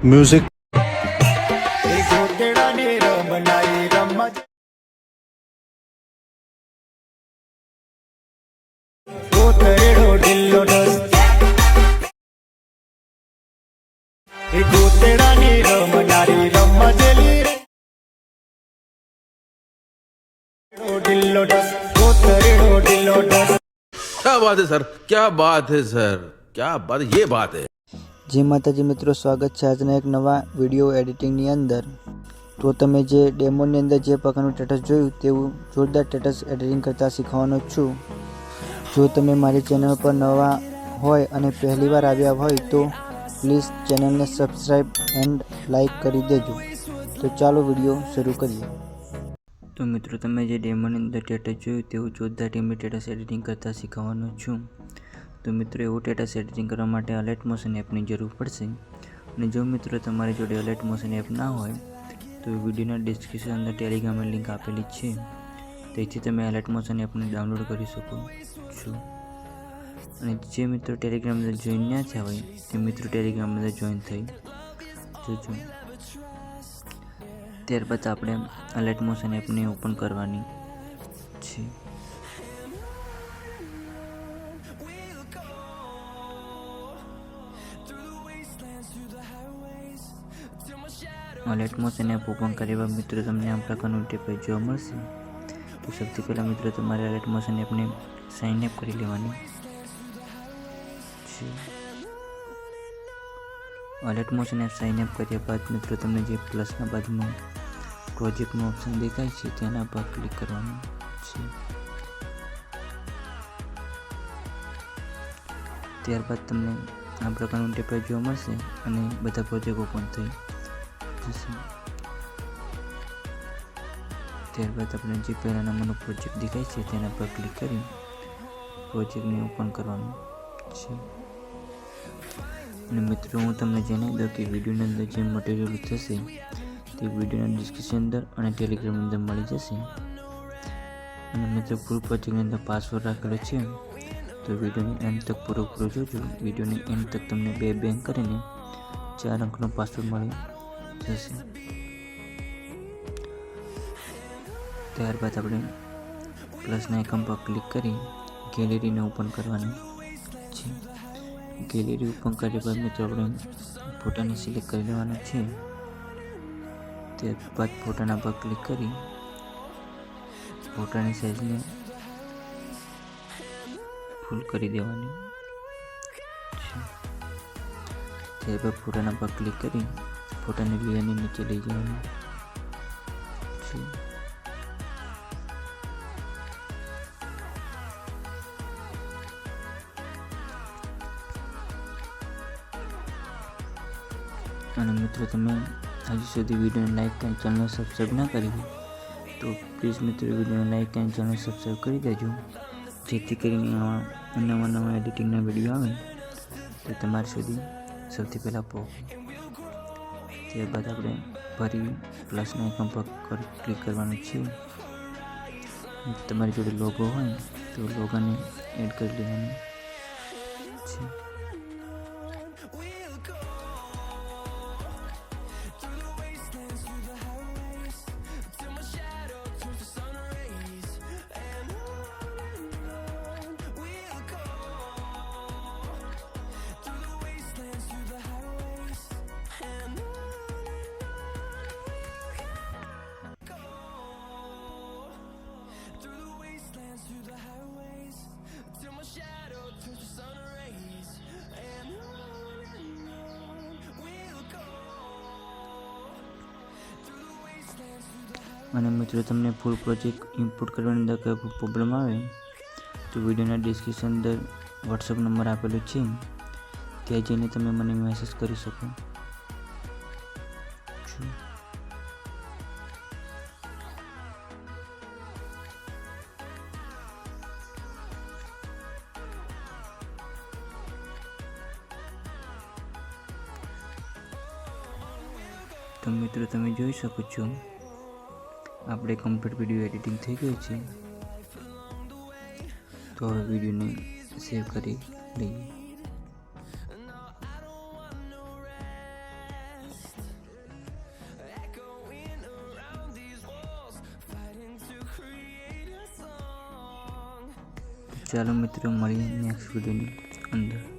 Music क्या बात है सर, क्या बात है सर, क्या बात, ये बात है। जय माताजी मित्रों, स्वागत है आज एक नवा विडियो एडिटिंगनी अंदर। तो तमे जे डेमोनी अंदर जे प्रकारનું સ્ટેટસ જોયું તેવું જોરદાર સ્ટેટસ એડિટિંગ કરતા શીખવાનો છું। જો તમે મારી ચેનલ પર નવા હોય અને પહેલીવાર આવ્યા હોય તો પ્લીઝ ચેનલને સબસ્ક્રાઇબ એન્ડ લાઈક કરી દેજો। તો ચાલો વિડિયો શરૂ કરીએ। તો મિત્રો તમે જે ડેમોની અંદર સ્ટેટસ જોયું તેવું જોરદાર ટીમની સ્ટેટસ એડિટિંગ કરતા શીખવાનો છું। તો મિત્રો એવું સ્ટેટસ એડિટિંગ કરવા માટે અલર્ટ મોશન એપની જરૂર પડશે। અને જો મિત્રો તમારી જોડે અલર્ટ મોશન એપ ના હોય તો વિડીયોના ડિસ્ક્રિપ્શન અંદર ટેલિગ્રામની લિંક આપેલી છે, તેથી તમે અલર્ટ મોશન એપને ડાઉનલોડ કરી શકો છો। અને જે મિત્રો ટેલિગ્રામ અંદર જોઈન ના થયા હોય તે મિત્રો ટેલિગ્રામ અંદર જોઈન થઈ જજો। ત્યારબાદ આપણે અલર્ટ મોશન એપને ઓપન કરવાની છે। અલર્ટ મોશન એપ ઓપન કર્યા બાદ મિત્રો તમને આ પ્રકારનું ઇન્ટરફેસ જોવા મળશે। તો સૌથી પહેલાં મિત્રો તમારે અલર્ટ મોશન એપને સાઇન અપ કરી લેવાની છે। Alert Motion app sign up કર્યા બાદ મિત્રો તમને જે પ્લસના બાજુમાં પ્રોજેક્ટનું ઓપ્શન દેખાય છે તેના પર ક્લિક કરવાનું છે। ત્યારબાદ તમને આ પ્રકારનું ઇન્ટરફેસ જોવા મળશે અને બધા પ્રોજેક્ટ ઓપન થઈ જશે। ત્યારબાદ આપણે જે પહેલા નંબરનો પ્રોજેક્ટ દેખાય છે તેના પર ક્લિક કરી પ્રોજેક્ટને ઓપન કરવાનું છે। અને મિત્રો હું તમને જણાવી દઉં કે વિડીયોની અંદર જે મટીરિયલ થશે તે વિડીયોના ડિસ્ક્રિપ્શન અંદર અને ટેલિગ્રામ અંદર મળી જશે। અને મિત્રો ફૂલ પ્રોજેક્ટની અંદર પાસવર્ડ રાખેલો છે, તો વિડીયોની એન્ડ તક પૂરો જોજો। વિડીયોની એન્ડ તક તમને બે બેંક કરીને 4 અંકનો પાસવર્ડ મળી જશે। ત્યારબાદ આપણે પ્લસના આઇકન પર ક્લિક કરી ગેલેરીને ઓપન કરવાની છે। ગેલેરી ઓપન કર્યા બાદ મિત્રો આપણે ફોટાને સિલેક્ટ કરી લેવાના છે। ત્યારબાદ ફોટાના પર ક્લિક કરી ફોટાની સાઇઝને ફૂલ કરી દેવાની છે। ત્યારબાદ ફોટાના પર ક્લિક કરી ફોટાને લેયરની નીચે લઈ જવાનું છે। અને મિત્રો તમે હજી સુધી વિડીયોને લાઈક અને ચેનલને સબસ્ક્રાઈબ ના કરી હોય તો પ્લીઝ મિત્રો વિડીયોને લાઈક અને ચેનલ સબસ્ક્રાઈબ કરી દેજો, જેથી કરીને આવા નવા એડિટિંગના વિડીયો આવે તો તમારી સુધી સૌથી પહેલાં પહોંચે। ત્યારબાદ આપણે ફરી પ્લસના આઇકન પર ક્લિક કરવાનું છે। તમારી જોડે લોગો હોય તો લોગોને એડ કરી લેવાનું છે। અને મિત્રો તમને ફૂલ પ્રોજેક્ટ ઇમ્પોર્ટ કરવાની અંદર કોઈ પ્રોબ્લેમ આવે તો વિડીયોના ડિસ્ક્રિપ્શન અંદર વોટ્સઅપ નંબર આપેલો છે, ત્યાં જઈને તમે મને મેસેજ કરી શકો છો। તો મિત્રો તમે જોઈ શકો છો આપણે કમ્પ્લીટ વિડીયો એડિટિંગ થઈ ગયું છે। તો હવે વિડીયોને સેવ કરી લઈએ। ચાલો મિત્રો મળીએ નેક્સ્ટ વિડીયોની અંદર.